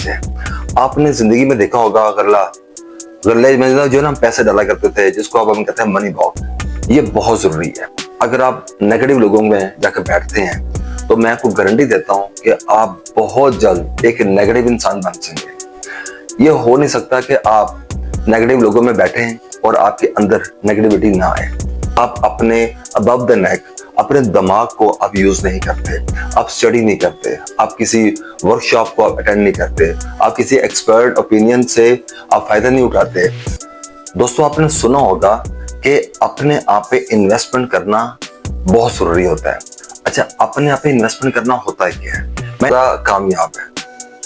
है। आपने जिंदगी में देखा होगा गल्ले में जो ना हम पैसे डाला करते थे, जिसको अब हम कहते हैं मनी बॉक्स। ये बहुत जरूरी है। अगर आप नेगेटिव लोगों में जाकर बैठते हैं तो मैं आपको गारंटी देता हूं कि आप बहुत जल्द एक नेगेटिव इंसान बन जाएंगे। ये हो नहीं सकता कि आप नेगेटिव लोगों में बैठे हैं और आपके अंदर नेगेटिविटी ना आए। आप अपने अबव द नेक अपने दिमाग को आप यूज नहीं करते, आप स्टडी नहीं करते, आप किसी वर्कशॉप को अटेंड नहीं करते, आप किसी एक्सपर्ट ओपिनियन से आप फायदा नहीं उठाते। दोस्तों, आपने सुना होगा कि अपने आप पे इन्वेस्टमेंट करना बहुत जरूरी होता है। अच्छा, अपने आप पे इन्वेस्टमेंट करना होता है क्या है? मेरा कामयाब है।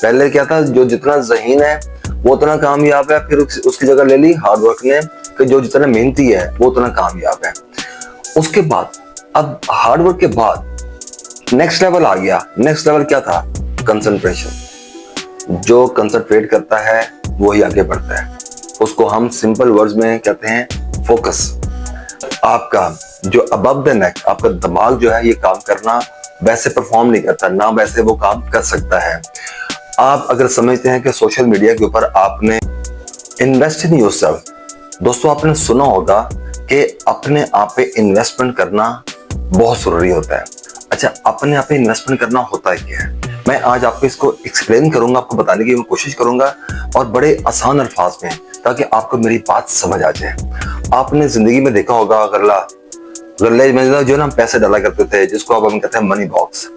पहले क्या था, जो जितना ज़हीन है वो उतना कामयाब है, फिर उसकी जगह ले ली हार्ड वर्क ने कि जो जितना मेहनती है वो उतना कामयाब है। उसके बाद अब हार्ड वर्क के बाद नेक्स्ट लेवल आ गया। नेक्स्ट लेवल क्या था? कंसंट्रेशन। जो कंसंट्रेट करता है वही आगे बढ़ता है। उसको हम सिंपल वर्ड्स में कहते हैं फोकस। आपका जो अबव द नेक आपका दिमाग जो है ये काम करना वैसे परफॉर्म नहीं करता, ना वैसे वो काम कर सकता है। आप अगर समझते हैं कि सोशल मीडिया के ऊपर आपने इन्वेस्ट इन योरसेल्फ, दोस्तों आपने सुना होगा कि अपने आप पे इन्वेस्टमेंट करना बहुत जरूरी होता है। अच्छा, अपने आप पे इन्वेस्टमेंट करना होता है क्या है? मैं आज आपको इसको एक्सप्लेन करूंगा, आपको बताने की मैं कोशिश करूंगा और बड़े आसान अल्फाज में, ताकि आपको मेरी बात समझ आ जाए। आपने जिंदगी में देखा होगा गल्ले में जो ना हम पैसे डाला करते थे, जिसको अब हम कहते हैं मनी बॉक्स।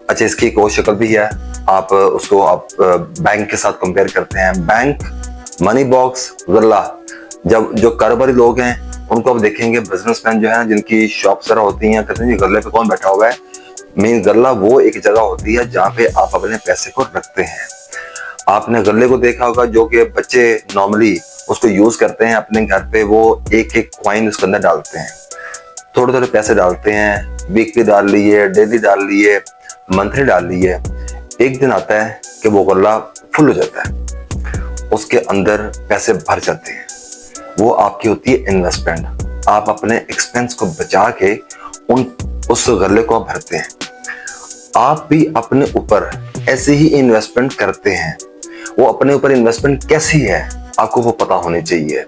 अच्छा, इसकी एक और शक्ल भी है। आप उसको बैंक के साथ कंपेयर करते हैं। बैंक, मनी बॉक्स, गल्ला। जब जो कारोबारी लोग हैं उनको आप देखेंगे, बिजनेसमैन जो है जिनकी शॉप सर होती हैं, कहते हैं गल्ले पे कौन बैठा हुआ है। मेन गल्ला वो एक जगह होती है जहाँ पे आप अपने पैसे को रखते हैं। आपने गल्ले को देखा होगा, जो कि बच्चे नॉर्मली उसको यूज करते हैं अपने घर पे। वो एक एक कॉइन उसके अंदर डालते हैं, थोड़े थोड़े पैसे डालते हैं। वीकली डाल लिए, डेली डाल लिए, मंथली डाल लिए। एक दिन आता है कि वो गल्ला फुल हो जाता है, उसके अंदर पैसे भर जाते हैं। वो आपकी होती है इन्वेस्टमेंट। आप अपने एक्सपेंस को बचा के उस गल्ले को आप भरते हैं। आप भी अपने ऊपर ऐसे ही इन्वेस्टमेंट करते हैं। वो अपने ऊपर इन्वेस्टमेंट कैसी है आपको वो पता होनी चाहिए।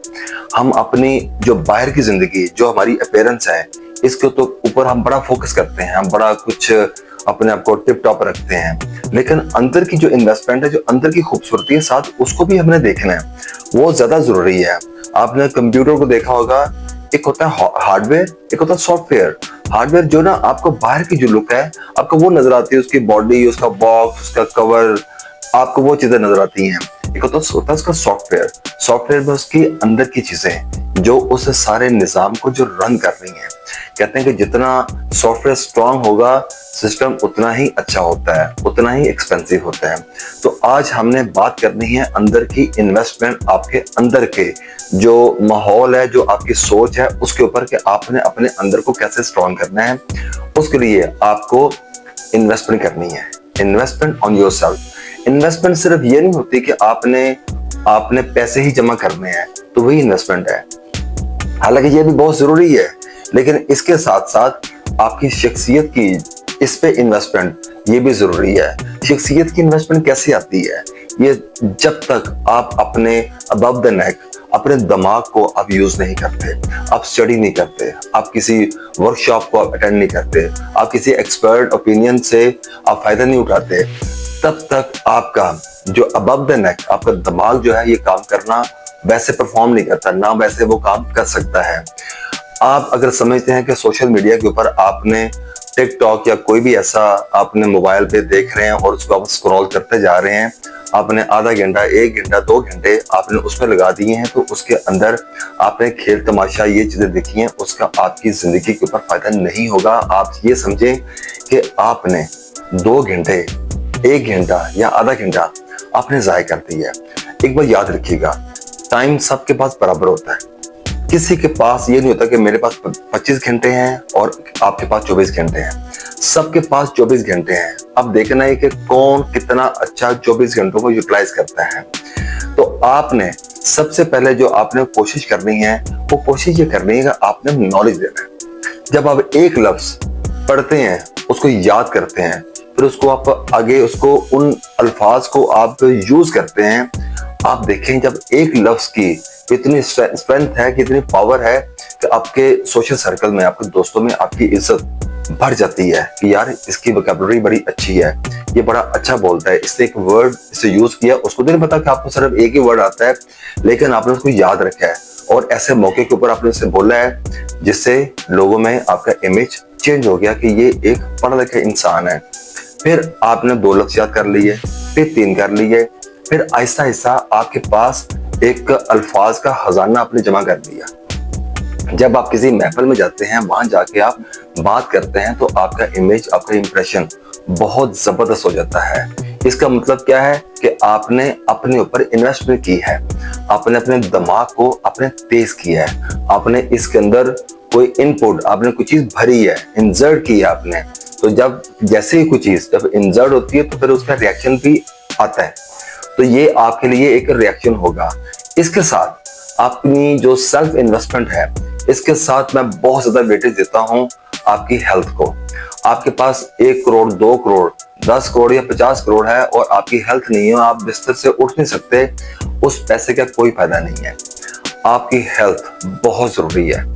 हम अपनी जो बाहर की जिंदगी, जो हमारी अपीयरेंस है, इसके तो ऊपर हम बड़ा फोकस करते हैं, हम बड़ा कुछ अपने आप को टिप टॉप रखते हैं। लेकिन अंदर की जो इन्वेस्टमेंट है, जो अंदर की खूबसूरती है, साथ उसको भी हमने देखना है। वो ज्यादा जरूरी है। आपने कंप्यूटर को देखा होगा, एक होता है हार्डवेयर, एक होता है सॉफ्टवेयर। हार्डवेयर जो ना आपको बाहर की जो लुक है आपको वो नजर आती है, उसकी बॉडी, उसका बॉक्स, उसका कवर, आपको वो चीजें नजर आती हैं। एक होता है उसका सॉफ्टवेयर। सॉफ्टवेयर में उसकी अंदर की चीजें जो उस सारे निजाम को जो रन कर रही हैं। कहते हैं कि जितना सॉफ्टवेयर स्ट्रांग होगा सिस्टम, उतना ही अच्छा होता है, उतना ही एक्सपेंसिव होता है। तो आज हमने बात करनी है अंदर की इन्वेस्टमेंट, आपके अंदर के जो माहौल है, जो आपकी सोच है, उसके ऊपर कि आपने अपने अंदर को कैसे स्ट्रांग करना है। उसके लिए आपको इन्वेस्टमेंट करनी है। Investment on yourself. इन्वेस्टमेंट सिर्फ ये नहीं होती कि आपने पैसे ही जमा करने हैं तो वही इन्वेस्टमेंट है। हालांकि ये भी बहुत जरूरी है, लेकिन इसके साथ साथ आपकी शख्सियत की इस पे इन्वेस्टमेंट ये भी जरूरी है। शख्सियत की इन्वेस्टमेंट कैसे आती है? ये जब तक आप अपने अबव द नेक अपने दिमाग को आप यूज नहीं करते, आप स्टडी नहीं करते, आप किसी वर्कशॉप को अटेंड नहीं करते, आप किसी एक्सपर्ट ओपिनियन से आप फायदा नहीं उठाते, तब तक आपका जो अबव द नेक आपका दिमाग जो है ये काम करना वैसे परफॉर्म नहीं करता, ना वैसे वो काम कर सकता है। आप अगर समझते हैं कि सोशल मीडिया के ऊपर आपने टिकटॉक या कोई भी ऐसा आपने मोबाइल पे देख रहे हैं और उसको आप स्क्रॉल करते जा रहे हैं, आपने आधा घंटा, 1 घंटा, 2 घंटे आपने उसमें लगा दिए हैं, तो उसके अंदर आपने खेल तमाशा ये चीजें देखी हैं, उसका आपकी जिंदगी के ऊपर फायदा नहीं होगा। आप ये समझें कि आपने 2 घंटे, 1 घंटा या आधा घंटा आपने ज़ाया कर दिया। एक बार याद रखिएगा, टाइम सबके पास बराबर होता है। किसी के पास ये नहीं होता कि मेरे पास 25 घंटे हैं और आपके पास 24 घंटे हैं। सबके पास 24 घंटे हैं। अब देखना है कि कौन कितना अच्छा 24 घंटों को यूटिलाइज करता है। तो आपने सबसे पहले जो आपने कोशिश करनी है, वो कोशिश ये करनी है कि आपने नॉलेज देना है। जब आप एक लफ्ज पढ़ते हैं, उसको याद करते हैं, फिर उसको आप आगे उसको उन अल्फाज को आप यूज करते हैं। आप देखें जब एक लफ्ज की इतनी स्ट्रेंथ है, कितनी पावर है कि आपके सोशल सर्कल में, आपके दोस्तों में आपकी इज्जत बढ़ जाती है कि यार इसकी वोकैबुलरी बड़ी अच्छी है, ये बड़ा अच्छा बोलता है, इसने एक वर्ड इसे यूज किया, उसको तो नहीं पता कि आपको सिर्फ एक ही वर्ड आता है, लेकिन आपने उसको याद रखा है और ऐसे मौके के ऊपर आपने उसे बोला है जिससे लोगों में आपका इमेज चेंज हो गया कि ये एक पढ़ा लिखा इंसान है। फिर आपने 2 लफ्ज याद कर लिए, फिर 3 कर लिए, फिर आहिस्ता आहिस्ता आपके पास एक अल्फाज का खजाना आपने जमा कर लिया। जब आप किसी महफिल में जाते हैं, वहां जाके आप बात करते हैं, तो आपका इमेज, आपका इंप्रेशन बहुत जबरदस्त हो जाता है। इसका मतलब क्या है कि आपने अपने ऊपर इन्वेस्टमेंट की है, आपने अपने दिमाग को आपने तेज किया है, आपने इसके अंदर कोई इनपुट, आपने कोई चीज भरी है, इंसर्ट की है आपने। तो जब जैसे ही कोई चीज जब इंसर्ट होती है तो फिर उसका रिएक्शन भी आता है, तो ये आपके लिए एक रिएक्शन होगा। इसके साथ अपनी जो सेल्फ इन्वेस्टमेंट है, इसके साथ मैं बहुत ज्यादा वेटेज देता हूं आपकी हेल्थ को। आपके पास 1 करोड़, 2 करोड़, 10 करोड़ या 50 करोड़ है और आपकी हेल्थ नहीं है, आप बिस्तर से उठ नहीं सकते, उस पैसे का कोई फायदा नहीं है। आपकी हेल्थ बहुत जरूरी है।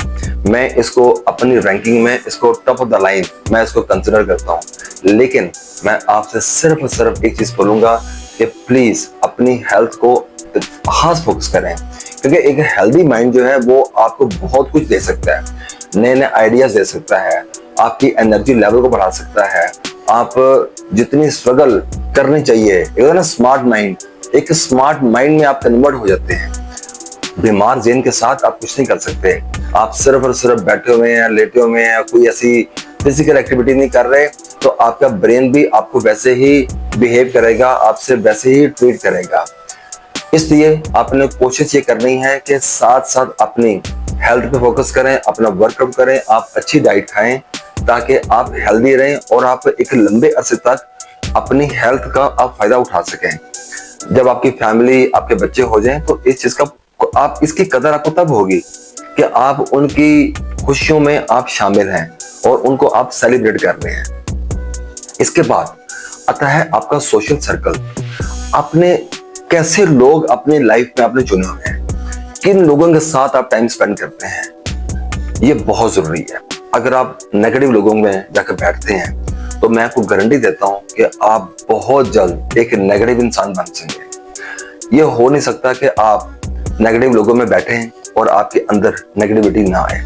मैं इसको अपनी रैंकिंग में इसको टॉप ऑफ द लाइन मैं इसको कंसिडर करता हूँ, लेकिन मैं आपसे सिर्फ और सिर्फ एक चीज बोलूंगा कि प्लीज अपनी हेल्थ को खास फोकस करें, क्योंकि एक हेल्दी माइंड जो है वो आपको बहुत कुछ दे सकता है, नए नए आइडियाज दे सकता है, आपकी एनर्जी लेवल को बढ़ा सकता है। आप जितनी स्ट्रगल करनी चाहिए, एक ना स्मार्ट माइंड, एक स्मार्ट माइंड में आप कन्वर्ट हो जाते हैं। बीमार ज़हन के साथ आप कुछ नहीं कर सकते। आप सिर्फ और सिर्फ बैठे हुए हैं, लेटे हुए हैं, कोई ऐसी फिजिकल एक्टिविटी नहीं कर रहे, तो आपका ब्रेन भी आपको वैसे ही बिहेव करेगा, आपसे वैसे ही ट्रीट करेगा। इसलिए आपने कोशिश ये करनी है कि साथ साथ अपनी हेल्थ पे फोकस करें, अपना वर्कआउट करें, आप अच्छी डाइट खाएं ताकि आप हेल्दी रहें और आप एक लंबे अरसे तक अपनी हेल्थ का आप फायदा उठा सकें। जब आपकी फैमिली, आपके बच्चे हो जाएं तो इस चीज का आप इसकी कदर आपको तब होगी कि आप उनकी खुशियों में आप शामिल हैं और उनको आप सेलिब्रेट कर रहे हैं। इसके बाद आता है आपका सोशल सर्कल। आपने कैसे लोग अपने लाइफ में आपने चुने हुए हैं, किन लोगों के साथ आप टाइम स्पेंड करते हैं, ये बहुत जरूरी है। अगर आप नेगेटिव लोगों में जाकर बैठते हैं तो मैं आपको गारंटी देता हूं कि आप बहुत जल्द एक नेगेटिव इंसान बन सकेंगे। ये हो नहीं सकता कि आप नेगेटिव लोगों में बैठे हैं और आपके अंदर नेगेटिविटी ना आए।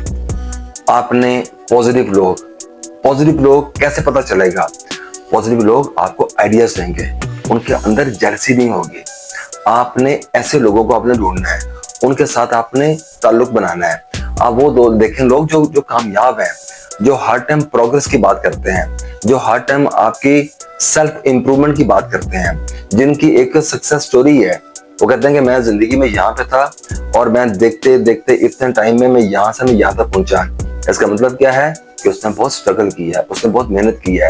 आपने पॉजिटिव लोग कैसे पता चलेगा? पॉजिटिव लोग आपको आइडियाज देंगे, उनके अंदर जेलसी नहीं होगी। आपने ऐसे लोगों को आपने ढूंढना है, उनके साथ आपने ताल्लुक बनाना है। आप वो दो देखें लोग जो कामयाब हैं, जो हर टाइम प्रोग्रेस की बात करते हैं, जो हर टाइम आपकी सेल्फ इंप्रूवमेंट की बात करते हैं, जिनकी एक सक्सेस स्टोरी है। वो कहते हैं कि मैं जिंदगी में यहाँ पे था और मैं देखते देखते इतने टाइम में मैं यहाँ तक पहुंचा। इसका मतलब क्या है कि उसने बहुत स्ट्रगल किया है, उसने बहुत मेहनत की है।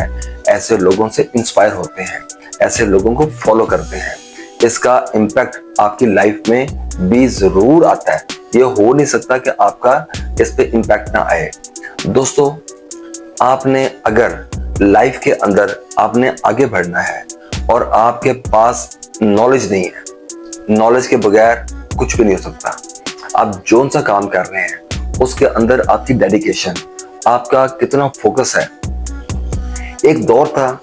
ऐसे लोगों से इंस्पायर होते हैं, ऐसे लोगों को फॉलो करते हैं। इसका इम्पैक्ट आपकी लाइफ में भी जरूर आता है। ये हो नहीं सकता कि आपका इस पे इम्पैक्ट ना आए। दोस्तों, आपने अगर लाइफ के अंदर आपने आगे बढ़ना है और आपके पास नॉलेज नहीं है, नॉलेज के बगैर कुछ भी नहीं हो सकता। आप जोन सा काम कर रहे हैं उसके अंदर आपकी डेडिकेशन, आपका कितना फोकस है। एक दौर था,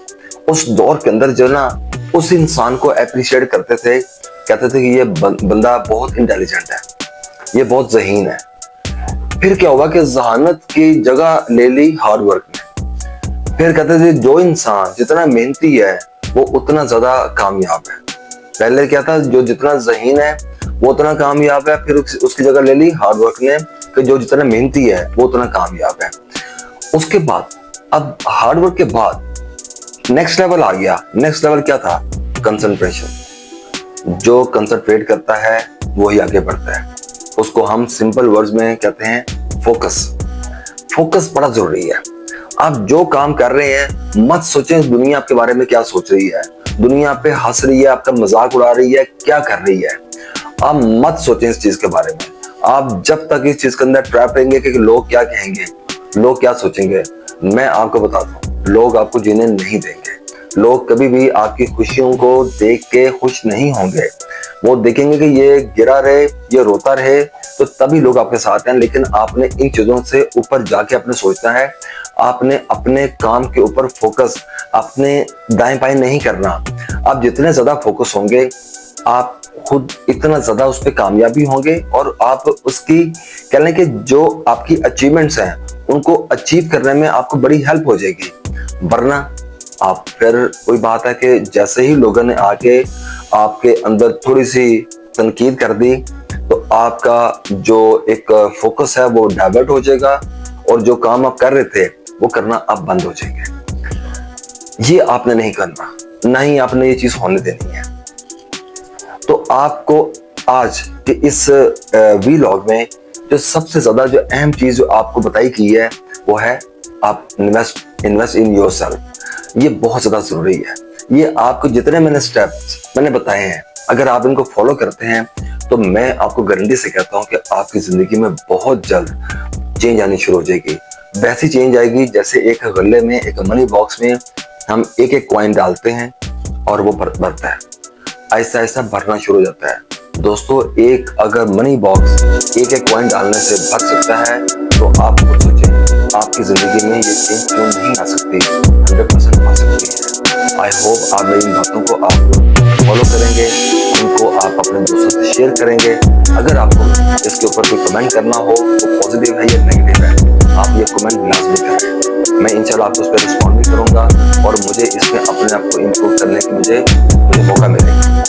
उस दौर के अंदर जो ना उस इंसान को अप्रिशिएट करते थे, कहते थे कि ये बंदा बहुत इंटेलिजेंट है, ये बहुत ज़हीन है। फिर क्या हुआ कि जहानत की जगह ले ली हार्ड वर्क ने। फिर कहते थे जो इंसान जितना मेहनती है वो उतना ज्यादा कामयाब है। पहले क्या था, जो जितना ज़हीन है वो उतना कामयाब है, फिर उसकी जगह ले ली हार्ड वर्क ने कि जो जितना मेहनती है वो उतना कामयाब है। उसके बाद अब हार्ड वर्क के बाद नेक्स्ट लेवल आ गया। नेक्स्ट लेवल क्या था? कंसंट्रेशन। जो कंसंट्रेट करता है वो ही आगे बढ़ता है। उसको हम सिंपल वर्ड्स में कहते हैं फोकस। फोकस बड़ा जरूरी है। आप जो काम कर रहे हैं मत सोचें दुनिया आपके बारे में क्या सोच रही है, दुनिया पे हंस रही है, आपका मजाक उड़ा रही है, क्या कर रही है। आप मत सोचें इस चीज के बारे में। आप जब तक इस चीज के अंदर ट्रैप रहेंगे कि लोग क्या कहेंगे, लोग क्या सोचेंगे, मैं आपको बताता हूँ, लोग आपको जीने नहीं देंगे। लोग कभी भी आपकी खुशियों को देख के खुश नहीं होंगे। वो देखेंगे कि ये गिरा रहे, ये रोता रहे, तो तभी लोग आपके साथ हैं। लेकिन आपने इन चीजों से ऊपर जाके आपने सोचना है, आपने अपने काम के ऊपर फोकस, अपने दाएं बाएं नहीं करना। आप जितने ज्यादा फोकस होंगे, आप खुद इतना ज्यादा उस पर कामयाबी होंगे, और आप उसकी कह लें कि जो आपकी अचीवमेंट्स हैं उनको अचीव करने में आपको बड़ी हेल्प हो जाएगी। वरना आप फिर कोई बात है कि जैसे ही लोगों ने आके आपके अंदर थोड़ी सी तनकीद कर दी, तो आपका जो एक फोकस है वो डाइवर्ट हो जाएगा, और जो काम आप कर रहे थे वो करना आप बंद हो जाएंगे। ये आपने नहीं करना, ना ही आपने ये चीज होने देनी है। तो आपको आज के इस वीलॉग में जो सबसे ज्यादा जो अहम चीज जो आपको बताई की है वो है, आप इन्वेस्ट इन योरसेल्फ। ये बहुत ज्यादा जरूरी है। ये आपको जितने मैंने स्टेप्स मैंने बताए हैं, अगर आप इनको फॉलो करते हैं, तो मैं आपको गारंटी से कहता हूं कि आपकी जिंदगी में बहुत जल्द चेंज आनी शुरू हो जाएगी। वैसी चेंज आएगी जैसे एक गले में, एक मनी बॉक्स में हम एक एक कॉइन डालते हैं और वो भरता है, ऐसा ऐसा भरना शुरू हो जाता है। दोस्तों, एक अगर मनी बॉक्स एक एक कॉइन डालने से भर सकता है, तो आप खुद सोचें आपकी जिंदगी में ये चेंज क्यों नहीं आ सकती, 100% आ सकती है। आई होप आप मेरी इन बातों को आप फॉलो करेंगे, इनको आप अपने दोस्तों से शेयर करेंगे। अगर आपको इसके ऊपर कोई कमेंट करना हो, वो पॉजिटिव है या नेगेटिव है, आप ये कमेंट लाजमी करें। मैं इंशाल्लाह आपको उस पर रिस्पॉन्ड भी करूंगा, और मुझे इसमें अपने आप को इम्प्रूव करने की मुझे मौका मिलेगा।